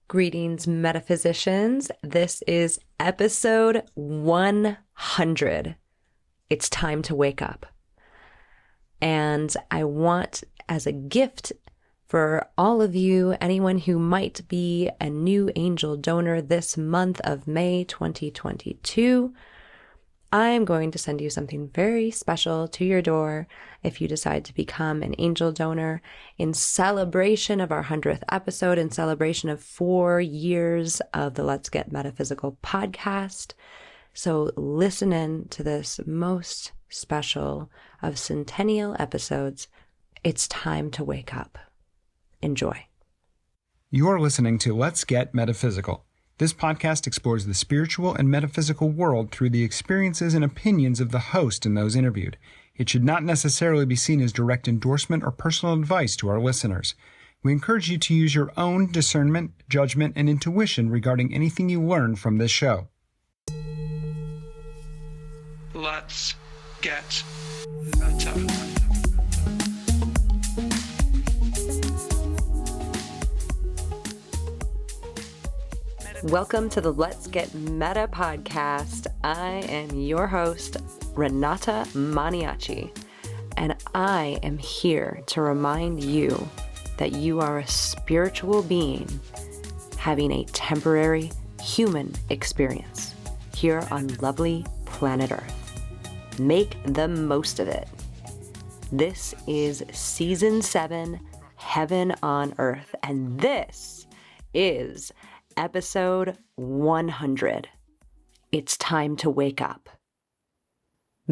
Greetings, metaphysicians. This is episode 100. It's time to wake up. And I want, as a gift for all of you, anyone who might be a new angel donor this month of May 2022, I'm going to send you something very special to your door if you decide to become an angel donor in celebration of our 100th episode, in celebration of 4 years of the Let's Get Metaphysical podcast. So listen in to this most special of centennial episodes. It's time to wake up. Enjoy. You're listening to Let's Get Metaphysical. This podcast explores the spiritual and metaphysical world through the experiences and opinions of the host and those interviewed. It should not necessarily be seen as direct endorsement or personal advice to our listeners. We encourage you to use your own discernment, judgment, and intuition regarding anything you learn from this show. Let's get meta. Welcome to the Let's Get Meta podcast. I am your host, Renata Maniaci, and I am here to remind you that you are a spiritual being having a temporary human experience here on lovely planet Earth. Make the most of it. This is Season 7, Heaven on Earth, and this is Episode 100. It's time to wake up.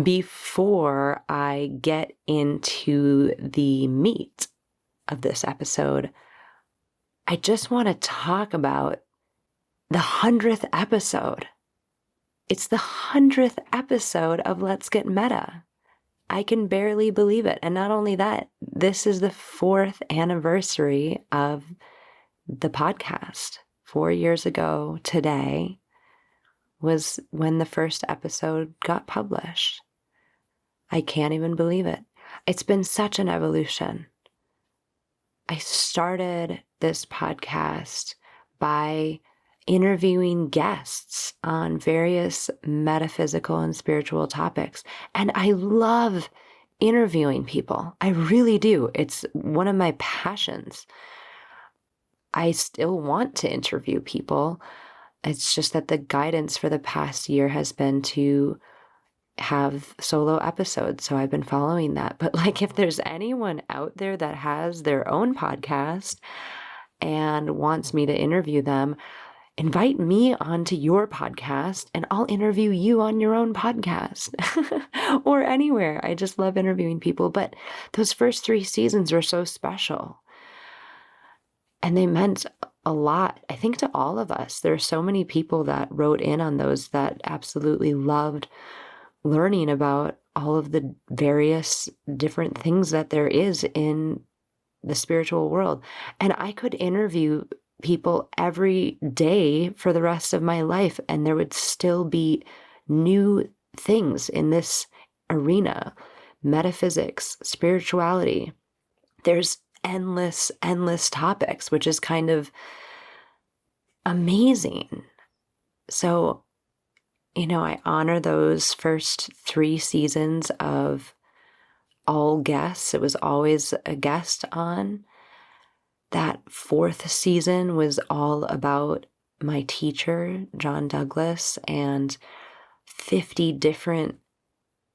Before I get into the meat of this episode, I just want to talk about the 100th episode. It's the 100th episode of Let's Get Meta. I can barely believe it. And not only that, this is the 4th anniversary of the podcast. 4 years ago today was when the first episode got published. I can't even believe it. It's been such an evolution. I started this podcast by interviewing guests on various metaphysical and spiritual topics. And I love interviewing people. I really do. It's one of my passions. I still want to interview people. It's just that the guidance for the past year has been to have solo episodes. So I've been following that. But if there's anyone out there that has their own podcast and wants me to interview them, invite me onto your podcast and I'll interview you on your own podcast or anywhere. I just love interviewing people. But those first 3 seasons were so special. And they meant a lot, I think, to all of us. There are so many people that wrote in on those that absolutely loved learning about all of the various different things that there is in the spiritual world. And I could interview people every day for the rest of my life, and there would still be new things in this arena. Metaphysics, spirituality. There's endless topics, which is kind of amazing. So, I honor those first 3 seasons of all guests. It was always a guest on. That 4th season was all about my teacher, John Douglas, and 50 different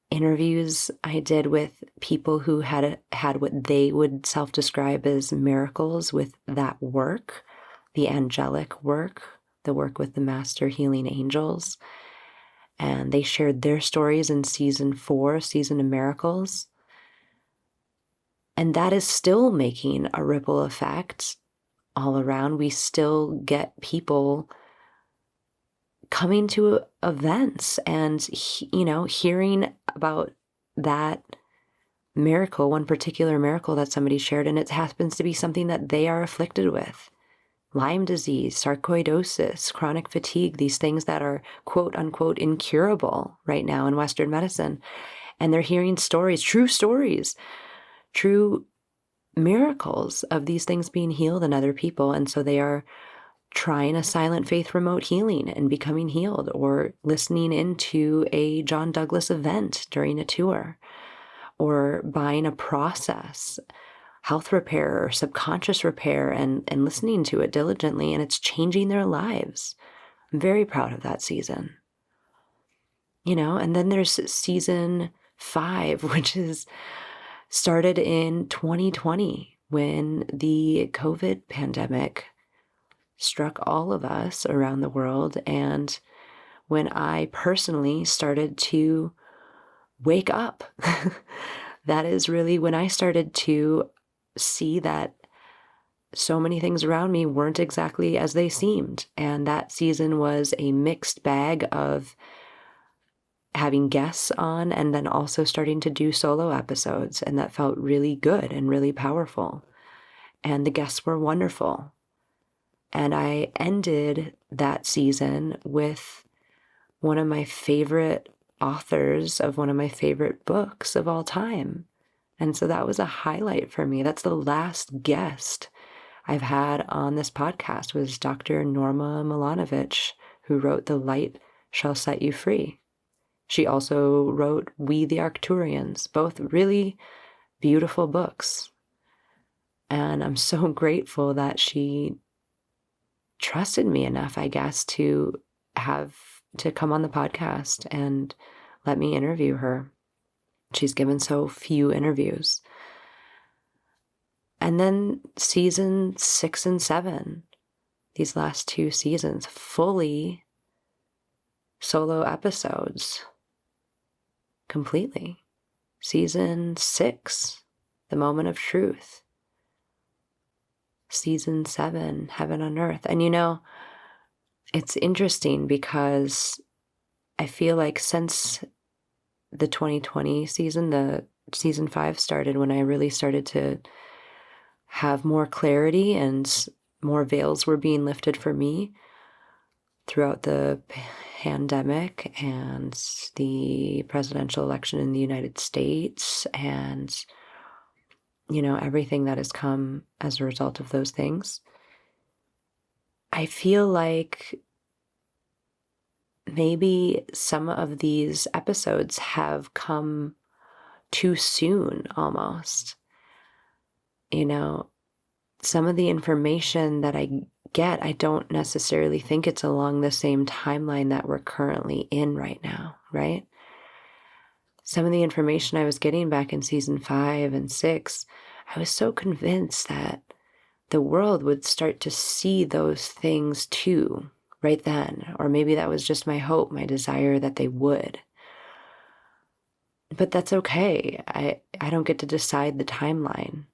interviews I did with people who had what they would self-describe as miracles with that work, the angelic work, the work with the master healing angels. And they shared their stories in season 4, Season of Miracles. And that is still making a ripple effect all around. We still get people coming to events and, hearing about that miracle, one particular miracle that somebody shared, and it happens to be something that they are afflicted with. Lyme disease, sarcoidosis, chronic fatigue, these things that are quote unquote incurable right now in Western medicine. And they're hearing stories, true miracles of these things being healed in other people. And so they are trying a silent faith remote healing and becoming healed, or listening into a John Douglas event during a tour, or buying a process, health repair or subconscious repair, and listening to it diligently, and it's changing their lives. I'm very proud of that season. And then there's season 5, which is started in 2020 when the COVID pandemic struck all of us around the world, and when I personally started to wake up. That is really when I started to see that so many things around me weren't exactly as they seemed. And that season was a mixed bag of having guests on and then also starting to do solo episodes. And that felt really good and really powerful. And the guests were wonderful. And I ended that season with one of my favorite authors of one of my favorite books of all time. And so that was a highlight for me. That's the last guest I've had on this podcast, was Dr. Norma Milanovic, who wrote The Light Shall Set You Free. She also wrote We the Arcturians, both really beautiful books. And I'm so grateful that she trusted me enough, I guess, to come on the podcast and let me interview her. She's given so few interviews. And then season 6 and 7, these last 2 seasons, fully solo episodes, completely. Season 6, The Moment of Truth. Season 7, Heaven on Earth. And it's interesting because I feel like since the 2020 season, the season 5 started, when I really started to have more clarity and more veils were being lifted for me throughout the pandemic and the presidential election in the United States and, everything that has come as a result of those things. I feel like maybe some of these episodes have come too soon almost. Some of the information that I get, I don't necessarily think it's along the same timeline that we're currently in right now, right? Some of the information I was getting back in season 5 and 6, I was so convinced that the world would start to see those things too, right then. Or maybe that was just my hope, my desire that they would. But that's okay. I don't get to decide the timeline.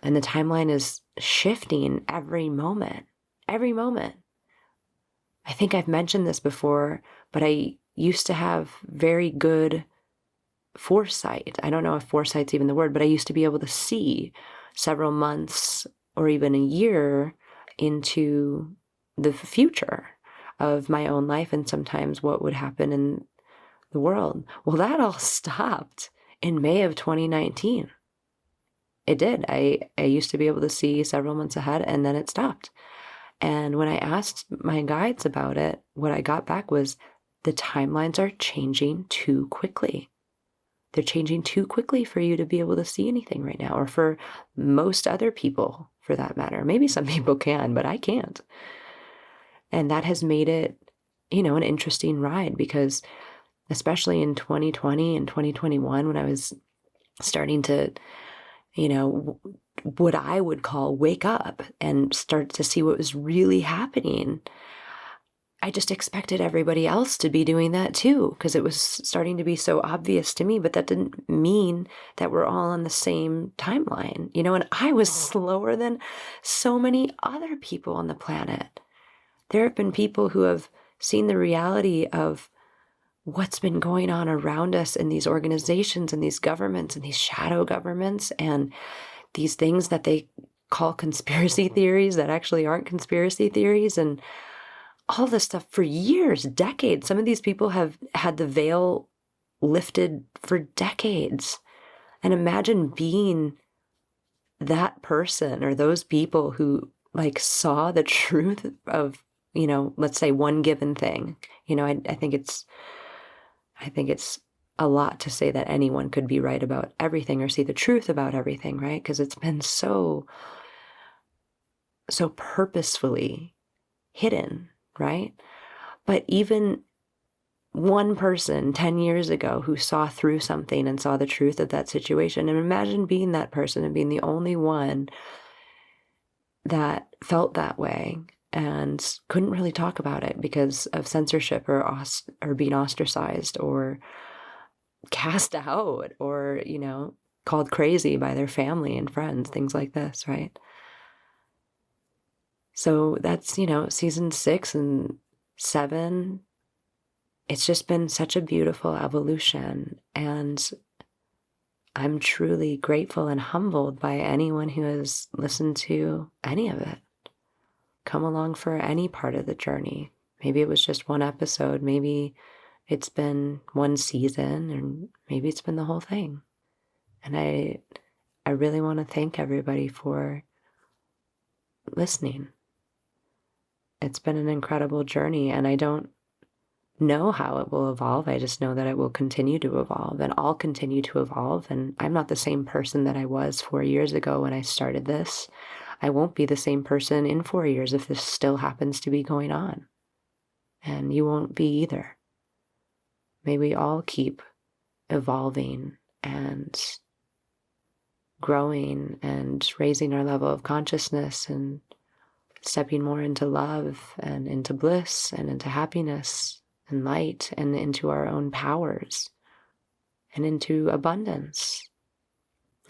And the timeline is shifting every moment. Every moment. I think I've mentioned this before, but I used to have very good foresight. I don't know if foresight's even the word, but I used to be able to see several months or even a year into the future of my own life and sometimes what would happen in the world. Well, that all stopped in May of 2019. It did. I used to be able to see several months ahead, and then it stopped. And when I asked my guides about it, what I got back was the timelines are changing too quickly. They're changing too quickly for you to be able to see anything right now, or for most other people for that matter. Maybe some people can, but I can't. And that has made it, an interesting ride, because especially in 2020 and 2021, when I was starting to, what I would call wake up and start to see what was really happening, I just expected everybody else to be doing that too, because it was starting to be so obvious to me, but that didn't mean that we're all on the same timeline, and I was slower than so many other people on the planet. There have been people who have seen the reality of what's been going on around us in these organizations and these governments and these shadow governments and these things that they call conspiracy theories that actually aren't conspiracy theories, and all this stuff for years, decades. Some of these people have had the veil lifted for decades. And imagine being that person or those people who like saw the truth of, let's say one given thing. I think it's a lot to say that anyone could be right about everything or see the truth about everything, right? Because it's been so purposefully hidden, right? But even one person 10 years ago who saw through something and saw the truth of that situation, and imagine being that person and being the only one that felt that way and couldn't really talk about it because of censorship or being ostracized or cast out or, called crazy by their family and friends, things like this, right? So that's, season 6 and 7. It's just been such a beautiful evolution, and I'm truly grateful and humbled by anyone who has listened to any of it. Come along for any part of the journey. Maybe it was just one episode, maybe it's been one season, or maybe it's been the whole thing. And I really want to thank everybody for listening. It's been an incredible journey, and I don't know how it will evolve. I just know that it will continue to evolve, and I'll continue to evolve. And I'm not the same person that I was 4 years ago when I started this. I won't be the same person in 4 years if this still happens to be going on. And you won't be either. May we all keep evolving and growing and raising our level of consciousness and stepping more into love and into bliss and into happiness and light and into our own powers and into abundance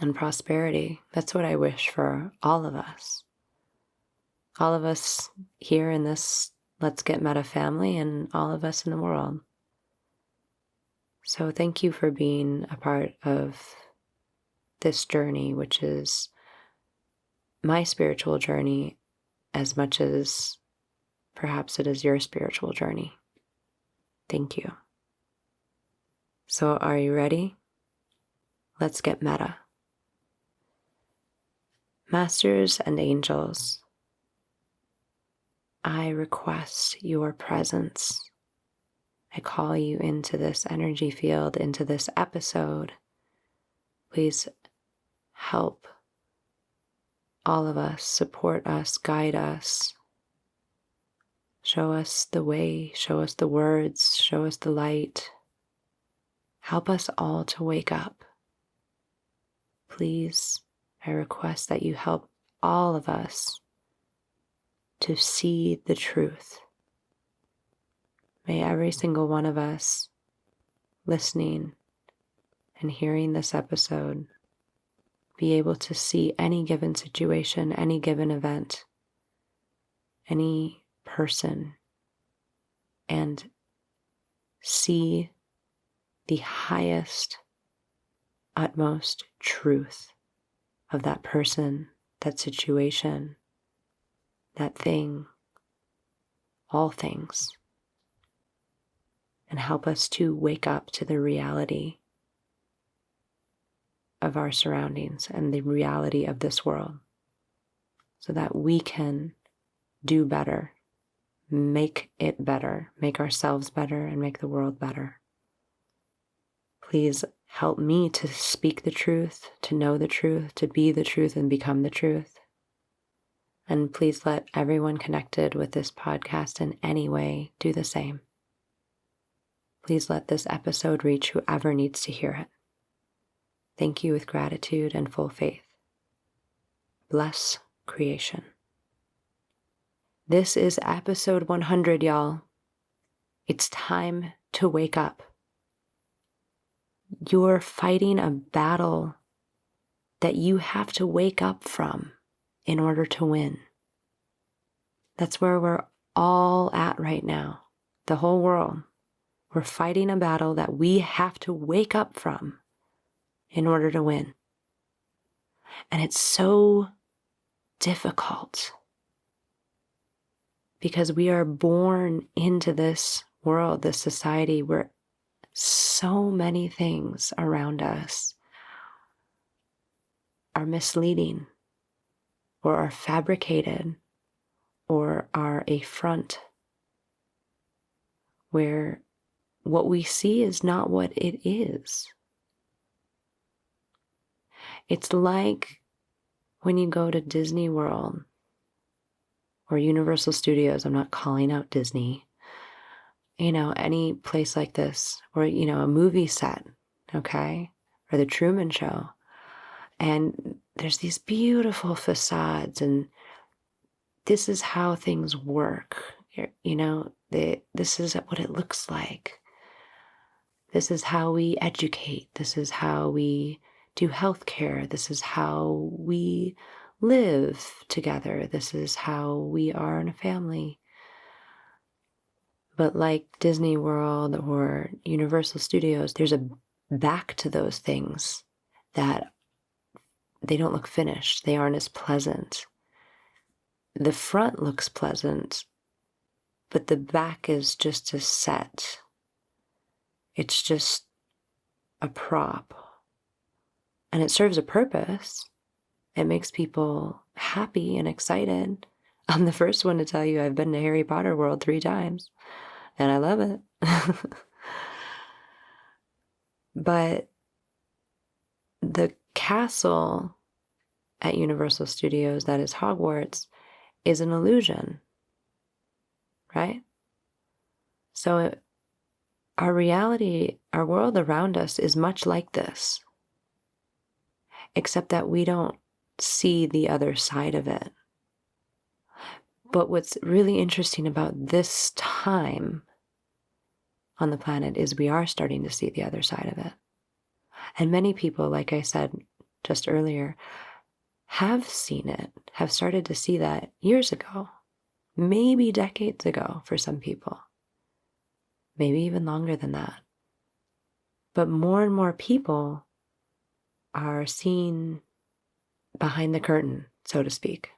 and prosperity. That's what I wish for all of us. All of us here in this Let's Get Meta family and all of us in the world. So thank you for being a part of this journey, which is my spiritual journey as much as perhaps it is your spiritual journey. Thank you. So are you ready? Let's get meta. Masters and angels, I request your presence. I call you into this energy field, into this episode. Please help all of us, support us, guide us. Show us the way, show us the words, show us the light. Help us all to wake up. Please, I request that you help all of us to see the truth. May every single one of us listening and hearing this episode be able to see any given situation, any given event, any person, and see the highest, utmost truth of that person, that situation, that thing, all things, and help us to wake up to the reality of our surroundings and the reality of this world so that we can do better, make it better, make ourselves better, and make the world better. Please help me to speak the truth, to know the truth, to be the truth and become the truth. And please let everyone connected with this podcast in any way do the same. Please let this episode reach whoever needs to hear it. Thank you with gratitude and full faith. Bless creation. This is episode 100, y'all. It's time to wake up. You're fighting a battle that you have to wake up from in order to win. That's where we're all at right now. The whole world. We're fighting a battle that we have to wake up from in order to win. And it's so difficult because we are born into this world, this society where so many things around us are misleading or are fabricated are a front where what we see is not what it is. It's like when you go to Disney World or Universal Studios. I'm not calling out Disney. Any place like this, or, a movie set, okay? Or the Truman Show. And there's these beautiful facades, and this is how things work. This is what it looks like. This is how we educate. This is how we do healthcare. This is how we live together. This is how we are in a family. But like Disney World or Universal Studios, there's a back to those things that they don't look finished. They aren't as pleasant. The front looks pleasant, but the back is just a set. It's just a prop. And it serves a purpose. It makes people happy and excited. I'm the first one to tell you I've been to Harry Potter World 3 times, and I love it. But the castle at Universal Studios, that is Hogwarts, is an illusion, right? So our reality, our world around us is much like this, except that we don't see the other side of it. But what's really interesting about this time on the planet is we are starting to see the other side of it. And many people, like I said just earlier, have seen it, have started to see that years ago, maybe decades ago for some people, maybe even longer than that. But more and more people are seeing behind the curtain, so to speak,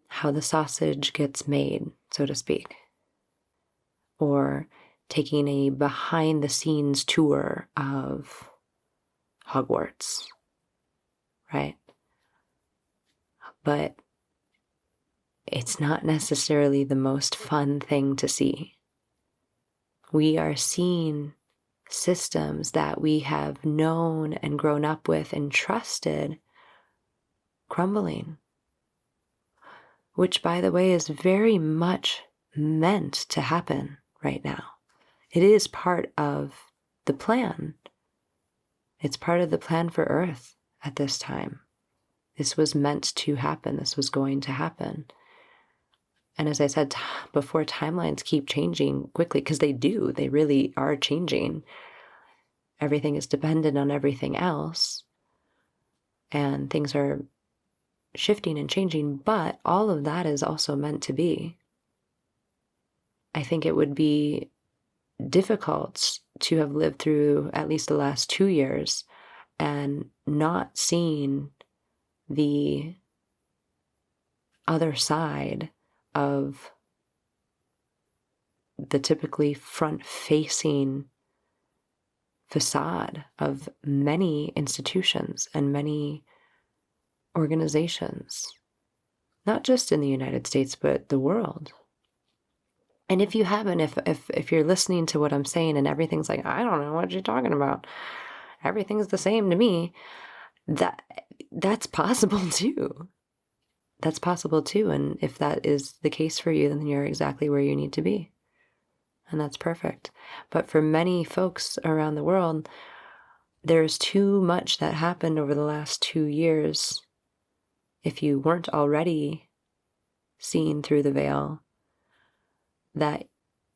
how the sausage gets made, so to speak, or taking a behind the scenes tour of Hogwarts, right? But it's not necessarily the most fun thing to see. We are seeing systems that we have known and grown up with and trusted crumbling, which, by the way, is very much meant to happen right now. It is part of the plan. It's part of the plan for Earth at this time. This was meant to happen. This was going to happen. And as I said before, timelines keep changing quickly, because they do. They really are changing. Everything is dependent on everything else. And things are shifting and changing, but all of that is also meant to be. I think it would be difficult to have lived through at least the last 2 years and not seeing the other side of the typically front-facing facade of many institutions and many organizations, not just in the United States, but the world. And if you haven't, if you're listening to what I'm saying and everything's like, I don't know what you're talking about, everything's the same to me, that's possible too. That's possible too. And if that is the case for you, then you're exactly where you need to be. And that's perfect. But for many folks around the world, there's too much that happened over the last 2 years. If you weren't already seeing through the veil, that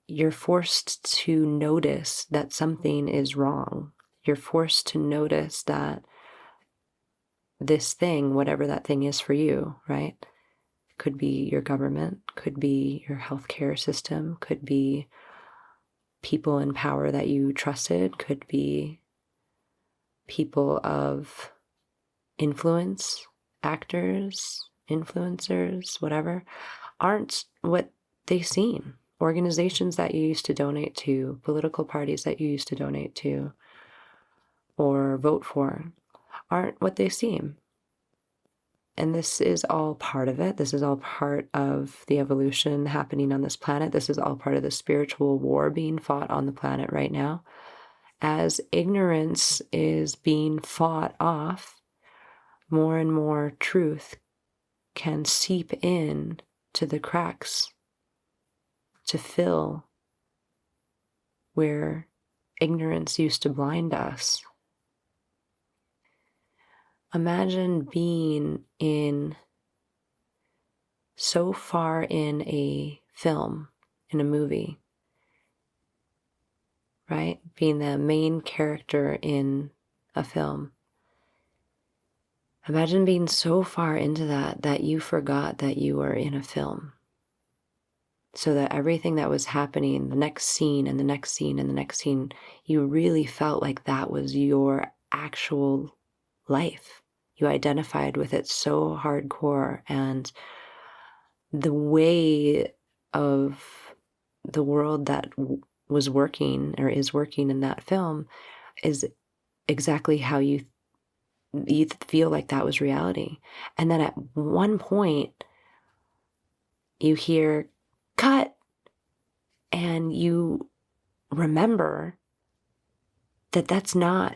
you're forced to notice that something is wrong. You're forced to notice that this thing, whatever that thing is for you, right? Could be your government, could be your healthcare system, could be people in power that you trusted, could be people of influence, actors, influencers, whatever, aren't what they seem. Organizations that you used to donate to, political parties that you used to donate to or vote for, aren't what they seem. And this is all part of it. This is all part of the evolution happening on this planet. This is all part of the spiritual war being fought on the planet right now. As ignorance is being fought off, more and more truth can seep in to the cracks to fill where ignorance used to blind us. Imagine being so far in a film, in a movie, right? Being the main character in a film. Imagine being so far into that you forgot that you were in a film. So that everything that was happening, the next scene and the next scene and the next scene, you really felt like that was your actual life. You identified with it so hardcore, and the way of the world that was working or is working in that film is exactly how you feel like that was reality. And then at one point you hear cut, and you remember that that's not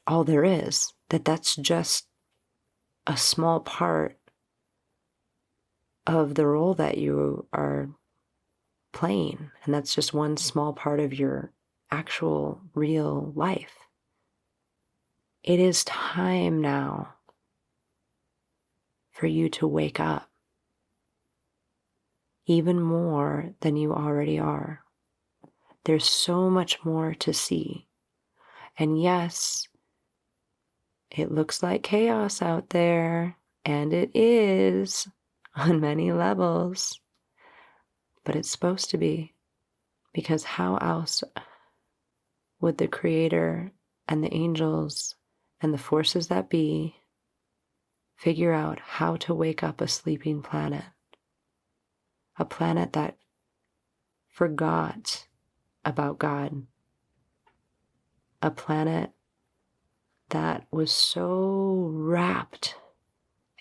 all there is, that that's just a small part of the role that you are playing, and that's just one small part of your actual real life. It is time now for you to wake up, even more than you already are. There's so much more to see. And yes, it looks like chaos out there, and it is on many levels, but it's supposed to be, because how else would the Creator and the angels and the forces that be figure out how to wake up a sleeping planet? A planet that forgot about God. A planet that was so wrapped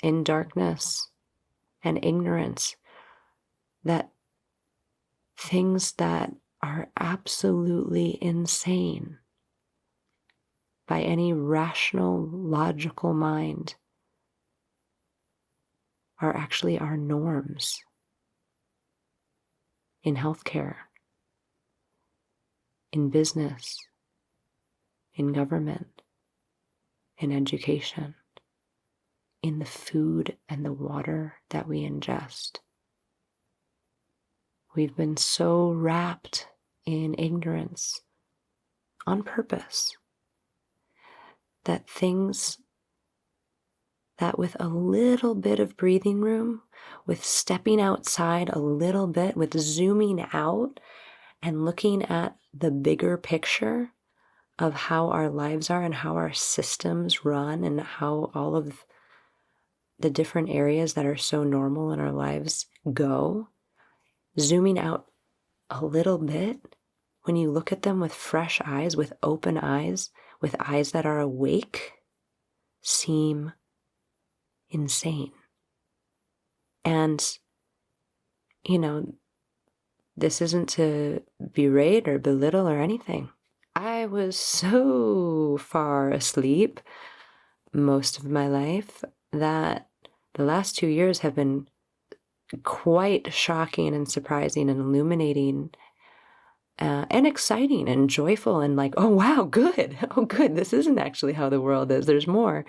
in darkness and ignorance that things that are absolutely insane by any rational, logical mind are actually our norms. In healthcare, in business, in government, in education, in the food and the water that we ingest. We've been so wrapped in ignorance on purpose that things that with a little bit of breathing room, with stepping outside a little bit, with zooming out and looking at the bigger picture of how our lives are and how our systems run and how all of the different areas that are so normal in our lives go, zooming out a little bit, when you look at them with fresh eyes, with open eyes, with eyes that are awake, seem insane. And, this isn't to berate or belittle or anything. I was so far asleep most of my life that the last 2 years have been quite shocking and surprising and illuminating and exciting and joyful and like, oh, wow, good. Oh, good. This isn't actually how the world is. There's more.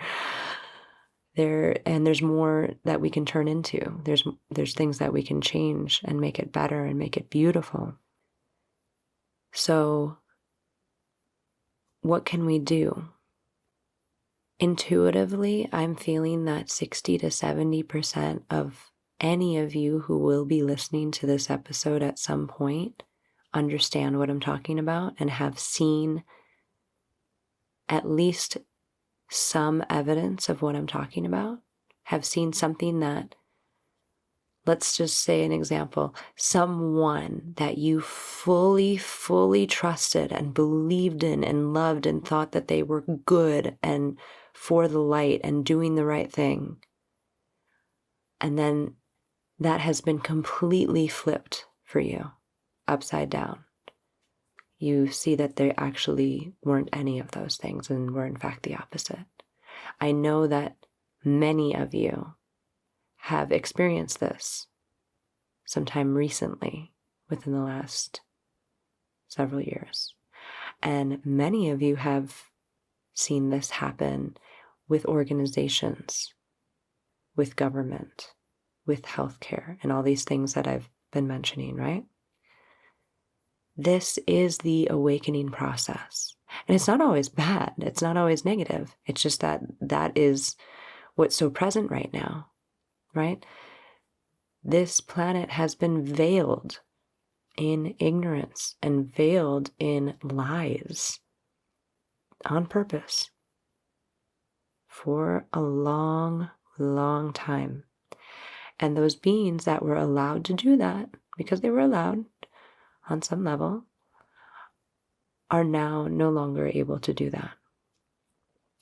There's more that we can turn into. There's things that we can change and make it better and make it beautiful. So what can we do? Intuitively, I'm feeling that 60 to 70% of any of you who will be listening to this episode at some point understand what I'm talking about and have seen at least some evidence of what I'm talking about, have seen something that, let's just say an example, someone that you fully trusted and believed in and loved and thought that they were good and for the light and doing the right thing, And then that has been completely flipped for you, upside down. You see that there actually weren't any of those things and were in fact the opposite. I know that many of you have experienced this sometime recently within the last several years. And many of you have seen this happen with organizations, with government, with healthcare, and all these things that I've been mentioning, right? This is the awakening process. And it's not always bad. It's not always negative. It's just that that is what's so present right now, right? This planet has been veiled in ignorance and veiled in lies on purpose for a long, long time. And those beings that were allowed to do that, because they were allowed on some level, are now no longer able to do that.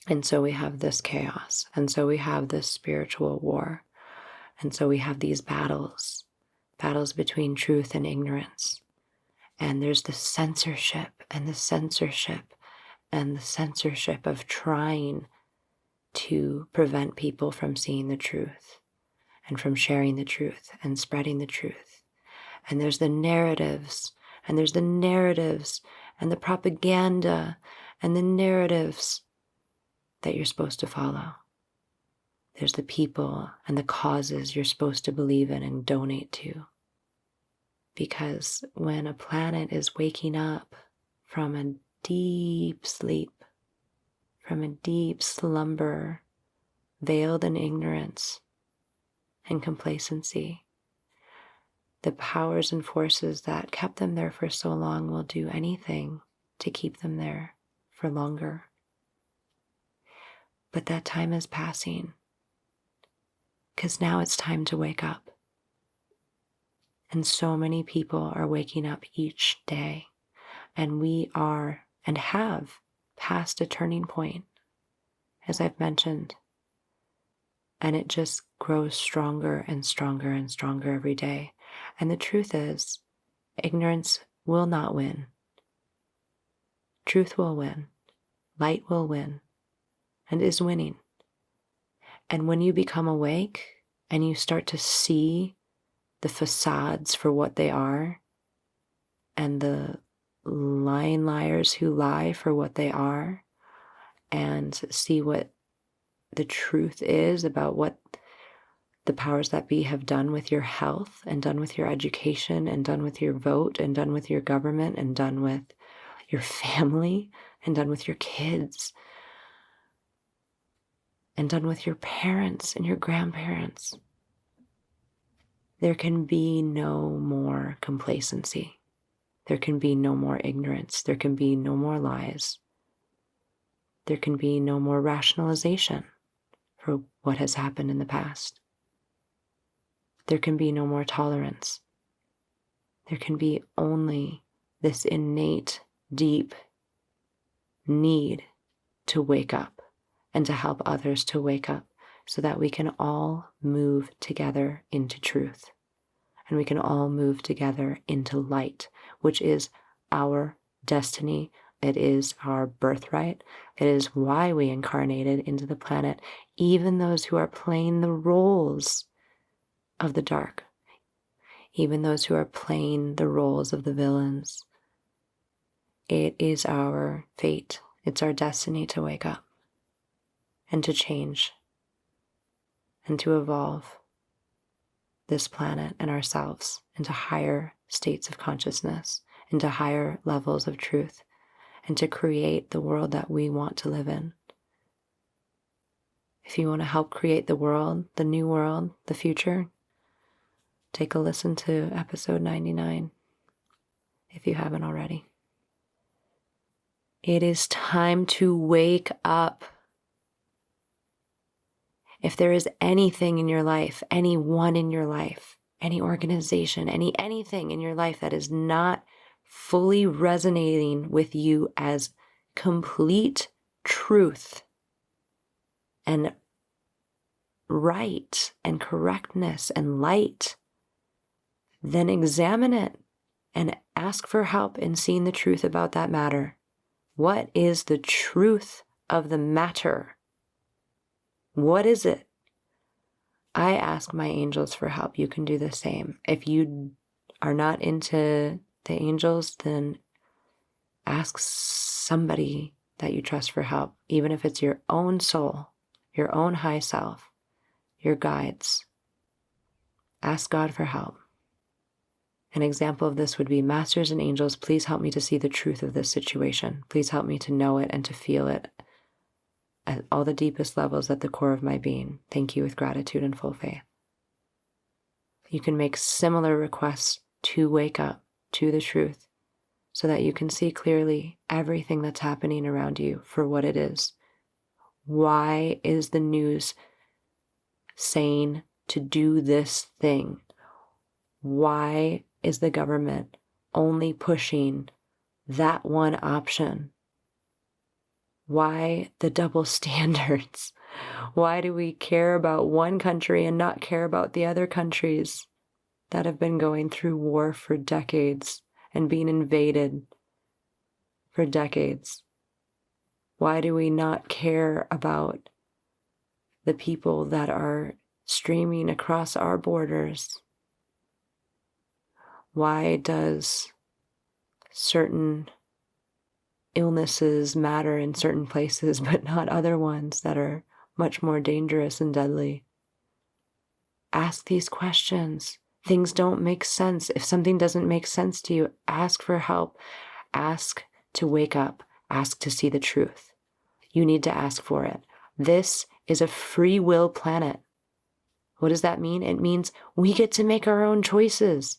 And so we have this chaos. And so we have this spiritual war. And so we have these battles between truth and ignorance. And there's the censorship and the censorship and the censorship of trying to prevent people from seeing the truth and from sharing the truth and spreading the truth. And there's the narratives, and there's the narratives and the propaganda and the narratives that you're supposed to follow. There's the people and the causes you're supposed to believe in and donate to. Because when a planet is waking up from a deep sleep, from a deep slumber, veiled in ignorance and complacency, the powers and forces that kept them there for so long will do anything to keep them there for longer. But that time is passing, because now it's time to wake up. And so many people are waking up each day, and we are and have passed a turning point, as I've mentioned. And it just grows stronger and stronger and stronger every day. And the truth is, ignorance will not win. Truth will win. Light will win, and is winning. And when you become awake and you start to see the facades for what they are, and the lying liars who lie for what they are, and see what the truth is about what the powers that be have done with your health, and done with your education, and done with your vote, and done with your government, and done with your family, and done with your kids, and done with your parents and your grandparents, there can be no more complacency. There can be no more ignorance. There can be no more lies. There can be no more rationalization for what has happened in the past. There can be no more tolerance. There can be only this innate, deep need to wake up and to help others to wake up, so that we can all move together into truth. And we can all move together into light, which is our destiny. It is our birthright. It is why we incarnated into the planet. Even those who are playing the roles of the dark, even those who are playing the roles of the villains, it is our fate. It's our destiny to wake up and to change and to evolve this planet and ourselves into higher states of consciousness, into higher levels of truth, and to create the world that we want to live in. If you want to help create the world, the new world, the future, take a listen to episode 99 if you haven't already. It is time to wake up. If there is anything in your life, anyone in your life, any organization, anything in your life that is not fully resonating with you as complete truth and right and correctness and light, then examine it and ask for help in seeing the truth about that matter. What is the truth of the matter? What is it? I ask my angels for help. You can do the same. If you are not into the angels, then ask somebody that you trust for help, even if it's your own soul, your own high self, your guides. Ask God for help. An example of this would be, Masters and angels, please help me to see the truth of this situation. Please help me to know it and to feel it at all the deepest levels at the core of my being. Thank you with gratitude and full faith. You can make similar requests to wake up to the truth so that you can see clearly everything that's happening around you for what it is. Why is the news saying to do this thing? Why is the government only pushing that one option? Why the double standards? Why do we care about one country and not care about the other countries that have been going through war for decades and being invaded for decades? Why do we not care about the people that are streaming across our borders? Why does certain illnesses matter in certain places, but not other ones that are much more dangerous and deadly? Ask these questions. Things don't make sense. If something doesn't make sense to you, ask for help. Ask to wake up. Ask to see the truth. You need to ask for it. This is a free will planet. What does that mean? It means we get to make our own choices.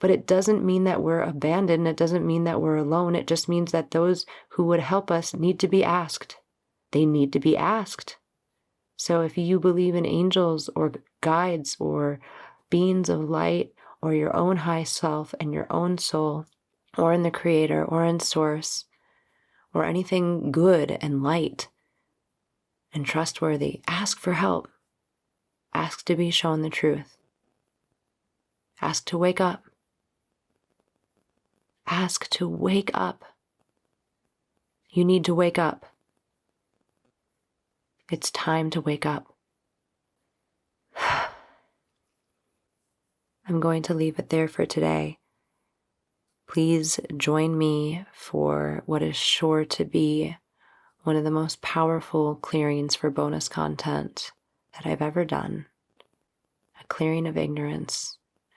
But it doesn't mean that we're abandoned. It doesn't mean that we're alone. It just means that those who would help us need to be asked. They need to be asked. So if you believe in angels or guides or beings of light or your own high self and your own soul, or in the Creator or in Source, or anything good and light and trustworthy, ask for help. Ask to be shown the truth. Ask to wake up. Ask to wake up. You need to wake up. It's time to wake up. I'm going to leave it there for today. Please join me for what is sure to be one of the most powerful clearings for bonus content that I've ever done. A clearing of ignorance.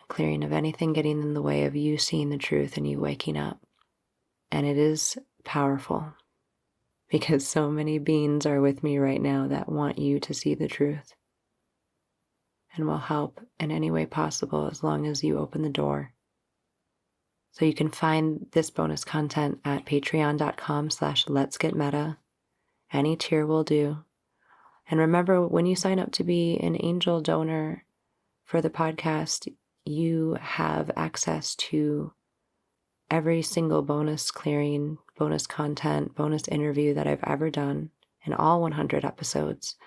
Clearing of anything getting in the way of you seeing the truth and you waking up. And it is powerful because so many beings are with me right now that want you to see the truth and will help in any way possible as long as you open the door. So you can find this bonus content at patreon.com/letsgetmeta. Any tier will do. And remember, when you sign up to be an angel donor for the podcast, you have access to every single bonus clearing, bonus content, bonus interview that I've ever done in all 100 episodes.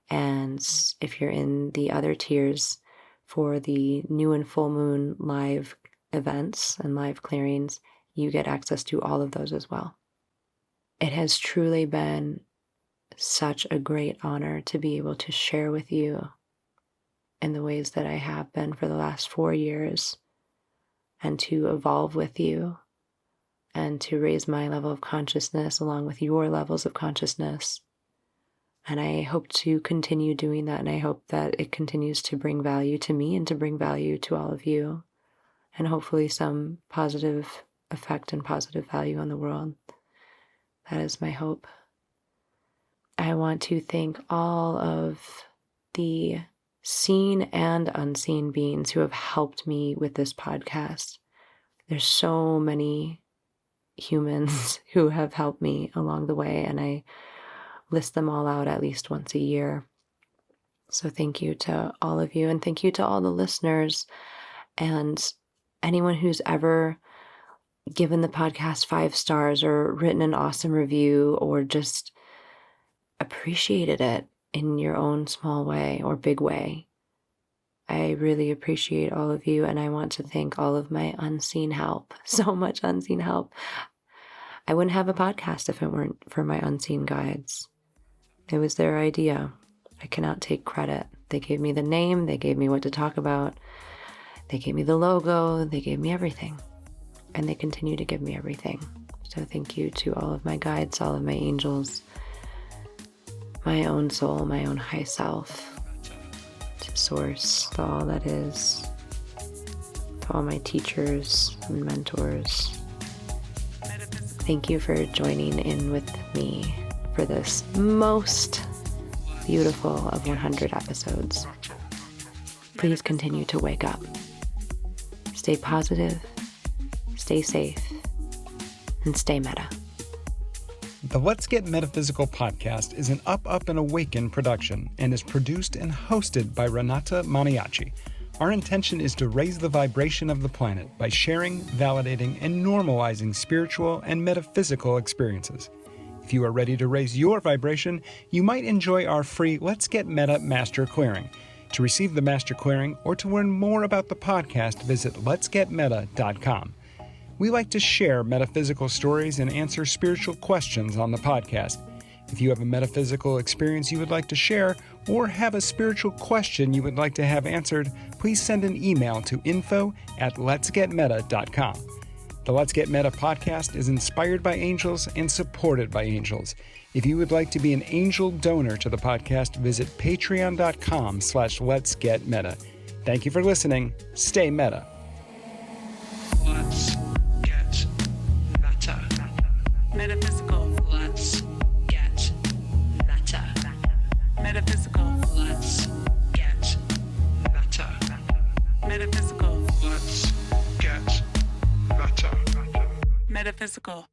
And if you're in the other tiers for the new and full moon live events and live clearings, you get access to all of those as well. It has truly been such a great honor to be able to share with you in the ways that I have been for the last 4 years, and to evolve with you, and to raise my level of consciousness along with your levels of consciousness. And I hope to continue doing that, and I hope that it continues to bring value to me and to bring value to all of you, and hopefully some positive effect and positive value on the world. That is my hope. I want to thank all of the seen and unseen beings who have helped me with this podcast. There's so many humans who have helped me along the way, and I list them all out at least once a year. So thank you to all of you, and thank you to all the listeners and anyone who's ever given the podcast 5 stars or written an awesome review or just appreciated it. in your own small way or big way. I really appreciate all of you, and I want to thank all of my unseen help. So much unseen help. I wouldn't have a podcast if it weren't for my unseen guides. It was their idea. I cannot take credit. They gave me the name, they gave me what to talk about, they gave me the logo, they gave me everything. And they continue to give me everything. So thank you to all of my guides, all of my angels, my own soul, my own high self, to Source, to all that is, to all my teachers and mentors. Thank you for joining in with me for this most beautiful of 100 episodes. Please continue to wake up. Stay positive, stay safe, and stay meta. The Let's Get Metaphysical podcast is an Up and Awaken production and is produced and hosted by Renata Maniaci. Our intention is to raise the vibration of the planet by sharing, validating, and normalizing spiritual and metaphysical experiences. If you are ready to raise your vibration, you might enjoy our free Let's Get Meta Master Clearing. To receive the Master Clearing or to learn more about the podcast, visit letsgetmeta.com. We like to share metaphysical stories and answer spiritual questions on the podcast. If you have a metaphysical experience you would like to share or have a spiritual question you would like to have answered, please send an email to info@letsgetmeta.com. The Let's Get Meta podcast is inspired by angels and supported by angels. If you would like to be an angel donor to the podcast, visit patreon.com/letsgetmeta. Thank you for listening. Stay meta. Let's get meta. Metaphysical. Let's get meta. Metaphysical. Let's get meta. Metaphysical. Let's get meta. Metaphysical.